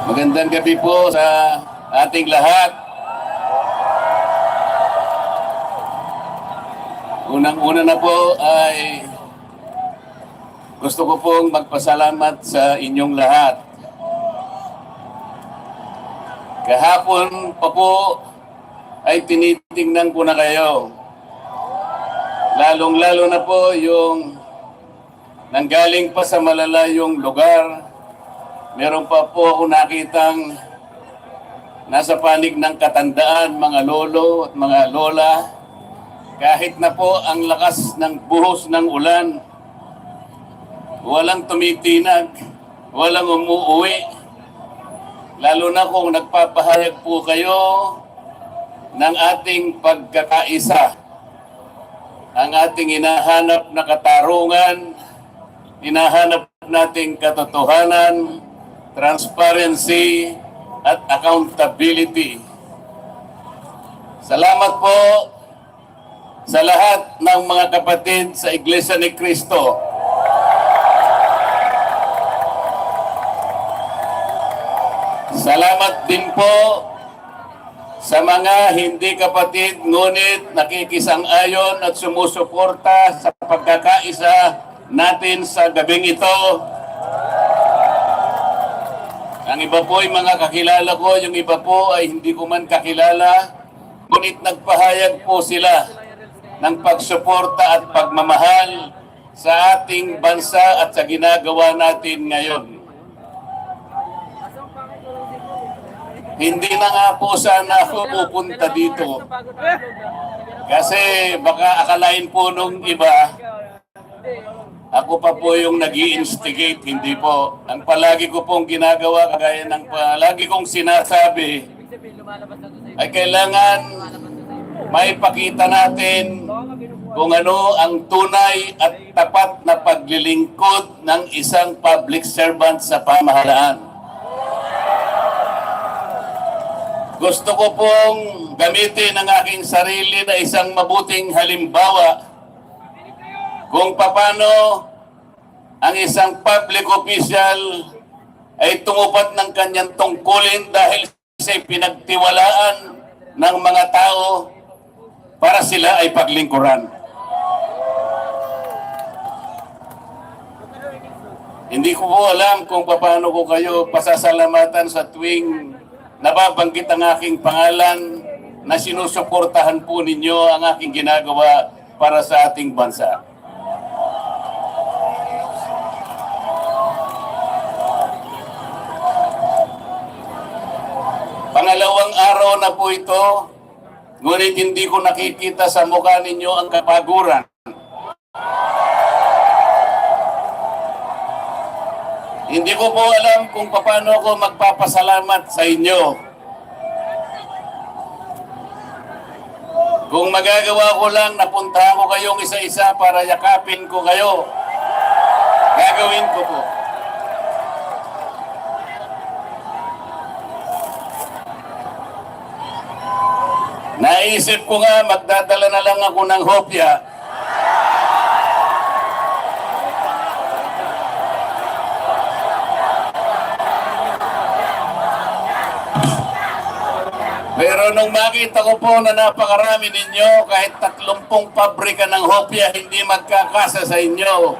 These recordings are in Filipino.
Magandang gabi po sa ating lahat. Unang-una na po ay gusto ko pong magpasalamat sa inyong lahat. Kahapon pa po ay tinitingnan ko na kayo. Lalong-lalo na po yung nanggaling pa sa malalayong lugar. Meron pa po ako nakitang nasa panig ng katandaan, mga lolo at mga lola. Kahit na po ang lakas ng buhos ng ulan, walang tumitinag, walang umuuwi. Lalo na kung nagpapahayag po kayo ng ating pagkakaisa. Ang ating hinahanap na katarungan, hinahanap nating katotohanan, transparency at accountability. Salamat po sa lahat ng mga kapatid sa Iglesia ni Cristo. Salamat din po sa mga hindi kapatid ngunit nakikisang-ayon at sumusuporta sa pagkakaisa natin sa gabing ito. Ang iba po ay mga kakilala ko, yung iba po ay hindi ko man kakilala, ngunit nagpahayag po sila ng pagsuporta at pagmamahal sa ating bansa at sa ginagawa natin ngayon. Hindi na nga po sana ako pupunta dito kasi baka akalain po nung iba ako pa po yung nag-i-instigate, hindi po. Ang palagi ko pong ginagawa, kagaya ng palagi kong sinasabi, ay kailangan maipakita natin kung ano ang tunay at tapat na paglilingkod ng isang public servant sa pamahalaan. Gusto ko pong gamitin ang aking sarili na isang mabuting halimbawa kung paano ang isang public official ay tumupad ng kanyang tungkulin dahil siya'y pinagtiwalaan ng mga tao para sila ay paglingkuran. Hindi ko po alam kung paano ko kayo pasasalamatan sa tuwing nababanggit ang aking pangalan na sinusuportahan po ninyo ang aking ginagawa para sa ating bansa. Pangalawang araw na po ito, ngunit hindi ko nakikita sa mukha ninyo ang kapaguran. Hindi ko po alam kung paano ako magpapasalamat sa inyo. Kung magagawa ko lang, napuntahan ko kayong isa-isa para yakapin ko kayo. Gagawin ko po. Naisip ko nga, magdadala na lang ako ng hopya. Pero nung makita ko po na napakarami ninyo, kahit 30 pabrika ng hopya, hindi magkakasa sa inyo.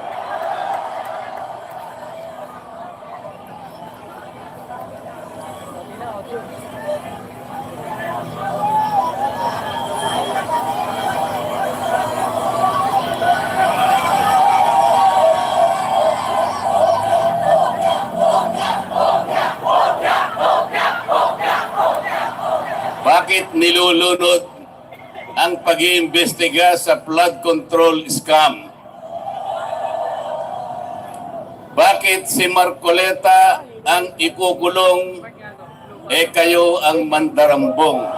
Bakit nilulunod ang pag-iimbestiga sa flood control scam? Bakit si Marcoleta ang ikukulong, kayo ang mandarambong?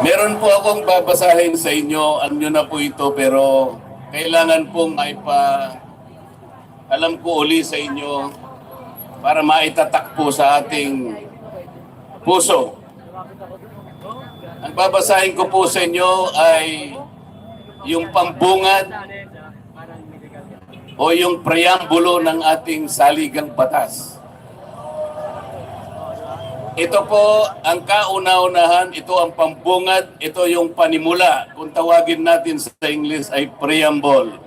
Meron po akong babasahin sa inyo, alam nyo na po ito, pero kailangan pong alam ko uli sa inyo para maitatak po sa ating puso. Ang babasahin ko po sa inyo ay yung pambungad o yung preambulo ng ating saligang batas. Ito po ang kauna-unahan, ito ang pambungad, ito yung panimula. Kung tawagin natin sa English ay preamble.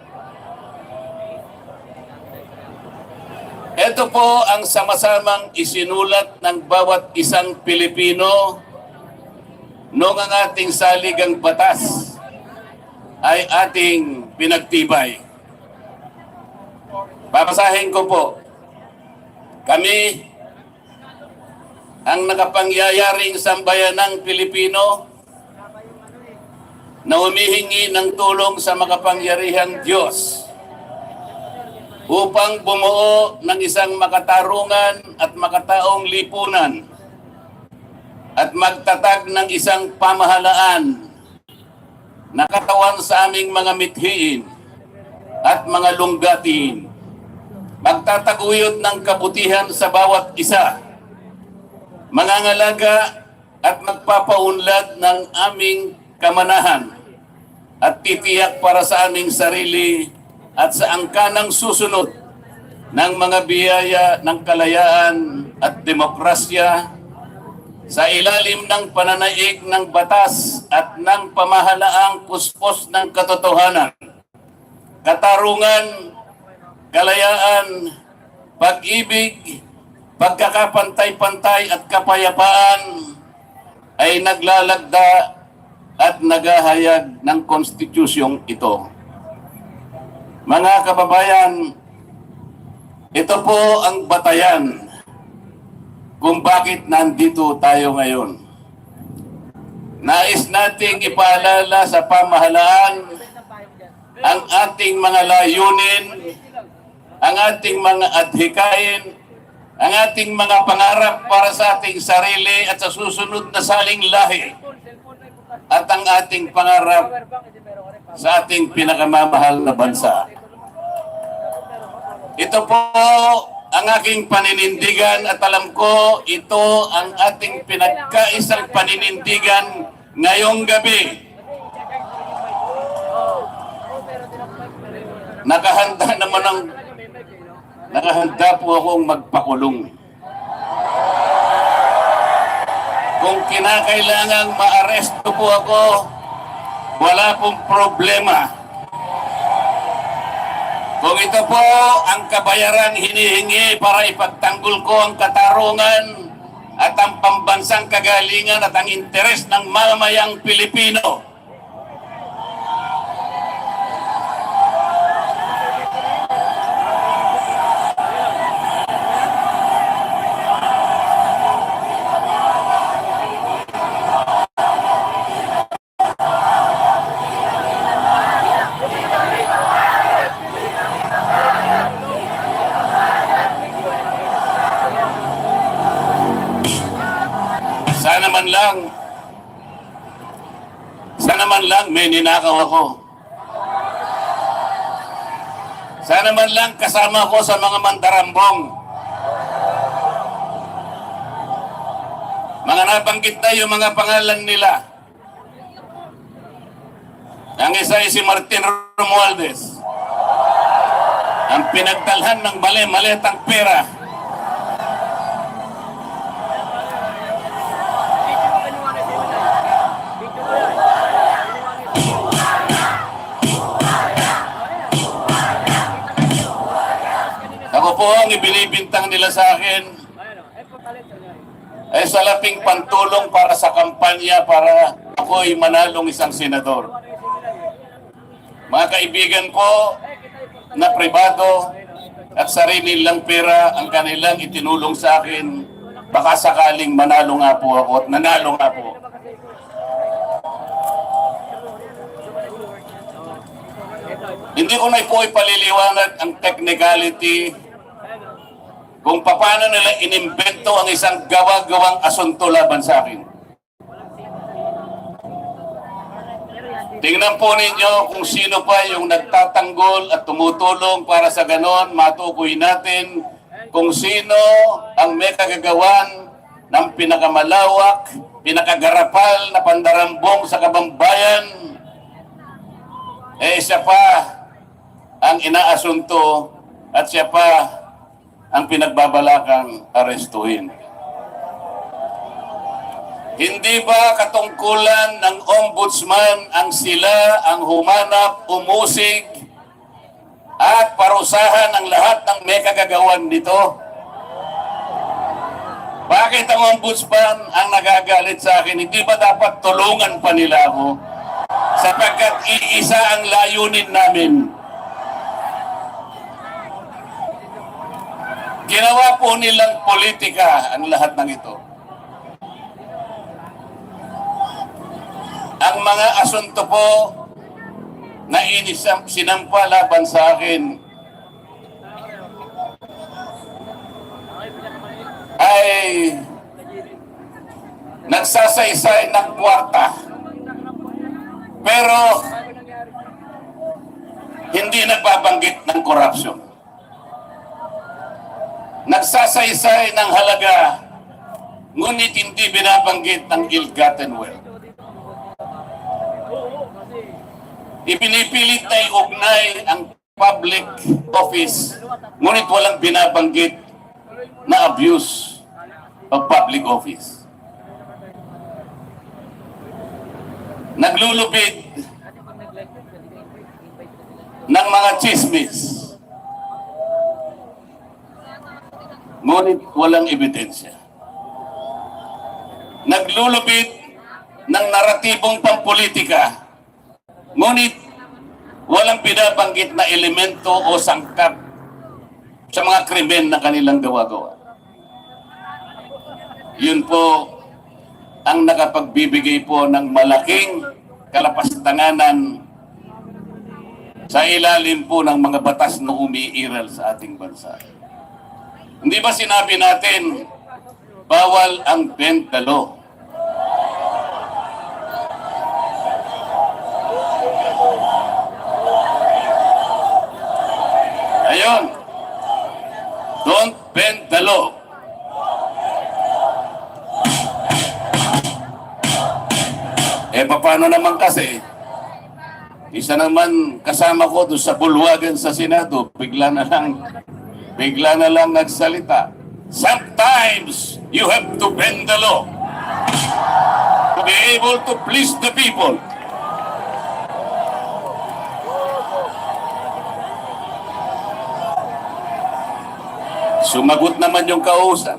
Ito po ang sama-samang isinulat ng bawat isang Pilipino noong ang ating saligang batas ay ating pinagtibay. Babasahin ko po. Kami, ang nakapangyariang sambayanang Pilipino na humihingi ng tulong sa makapangyarihang Diyos upang bumuo ng isang makatarungan at makataong lipunan at magtatag ng isang pamahalaan na katawan sa aming mga mithiin at mga lunggatiin. Magtataguyod ng kabutihan sa bawat isa, mangangalaga at magpapaunlad ng aming kamanahan at titiyak para sa aming sarili at sa angkanang susunod ng mga biyaya ng kalayaan at demokrasya sa ilalim ng pananaig ng batas at ng pamahalaang puspos ng katotohanan, katarungan, kalayaan, pag-ibig, pagkakapantay-pantay at kapayapaan ay naglalagda at naghahayag ng konstitusyong ito. Mga kababayan, ito po ang batayan kung bakit nandito tayo ngayon. Nais nating ipaalala sa pamahalaan ang ating mga layunin, ang ating mga adhikain, ang ating mga pangarap para sa ating sarili at sa susunod na saling lahi, at ang ating pangarap sa ating pinakamamahal na bansa. Ito po ang aking paninindigan at alam ko ito ang ating pinagkaisang paninindigan ngayong gabi. Nakahanda po akong magpakulong. Kung kinakailangang maaresto po ako, wala pong problema. Kung ito po ang kabayarang hinihingi para ipagtanggol ko ang katarungan at ang pambansang kagalingan at ang interes ng mamayang Pilipino, sana man lang may ninakaw ako. Sana man lang kasama ko sa mga mandarambong. Mga nabanggit na yung mga pangalan nila. Ang isa ay si Martin Romualdez. Ang pinagdalhan ng mali-malitang pera. Ako po ang ibinibintang nila sa akin ay salaping pantulong para sa kampanya para ako ay manalong isang senador. Mga kaibigan ko na pribado at sarili lang pera ang kanilang itinulong sa akin, baka sakaling manalo nga po ako at nanalo nga po. Hindi ko na po ipaliliwanag ang technicality kung paano nila inimbento ang isang gawa-gawang asunto laban sa akin. Tingnan po ninyo kung sino pa yung nagtatanggol at tumutulong para sa ganon, matukoy natin kung sino ang may kagagawan ng pinakamalawak, pinakagarapal na pandarambong sa Kabambayan, siya pa ang inaasunto at siya pa ang pinagbabalakang arestuhin. Hindi ba katungkulan ng ombudsman ang sila ang humanap, umusig, at parusahan ang lahat ng may kagagawan nito? Bakit ang ombudsman ang nagagalit sa akin? Hindi ba dapat tulungan pa nila ako? Sapagkat iisa ang layunin namin. Ginawa po nilang politika ang lahat ng ito. Ang mga asunto po na sinampa laban sa akin ay nagsasaysay ng kwarta, pero hindi nagbabanggit ng korupsyon. Nagsasaysay ng halaga, ngunit hindi binabanggit ng ill-gotten wealth. Ipinipilit na iugnay ang public office, ngunit walang binabanggit na abuse of public office. Naglulupit ng mga chismis, ngunit walang ebidensya. Naglulupit ng naratibong pampolitika, ngunit walang binabanggit na elemento o sangkap sa mga krimen na kanilang gawa-gawa. Yun po ang nakapagbibigay po ng malaking kalapastanganan sa ilalim po ng mga batas na umiiral sa ating bansa. Hindi ba sinabi natin, bawal ang bend the law? Ayun. Don't bend the law. Paano naman kasi, isa naman kasama ko doon sa bulwagan sa Senado, bigla na lang nagsalita. Sometimes you have to bend the law to be able to please the people. Sumagot naman yung kausap.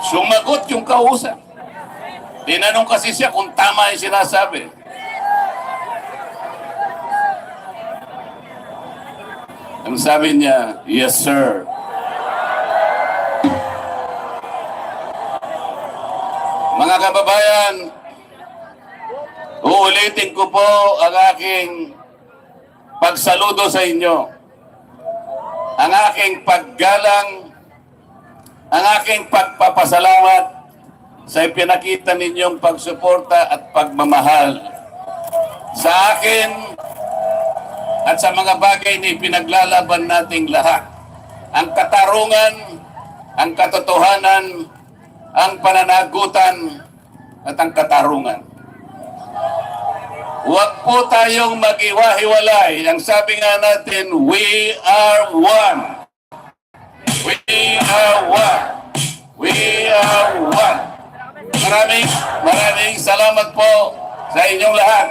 Sumagot yung kausap. Tinanong kasi siya kung tama yung sinasabi. Ang sabi niya, yes sir. Mga kababayan, uulitin ko po ang aking pagsaludo sa inyo, ang aking paggalang, ang aking pagpapasalamat sa ipinakita ninyong pagsuporta at pagmamahal sa akin at sa mga bagay na ipinaglalaban nating lahat. Ang katarungan, ang katotohanan, ang pananagutan at ang katarungan. Huwag po tayong mag-iwahiwalay. Ang sabi nga natin, we are one. We are one. We are one. Maraming salamat po sa inyong lahat.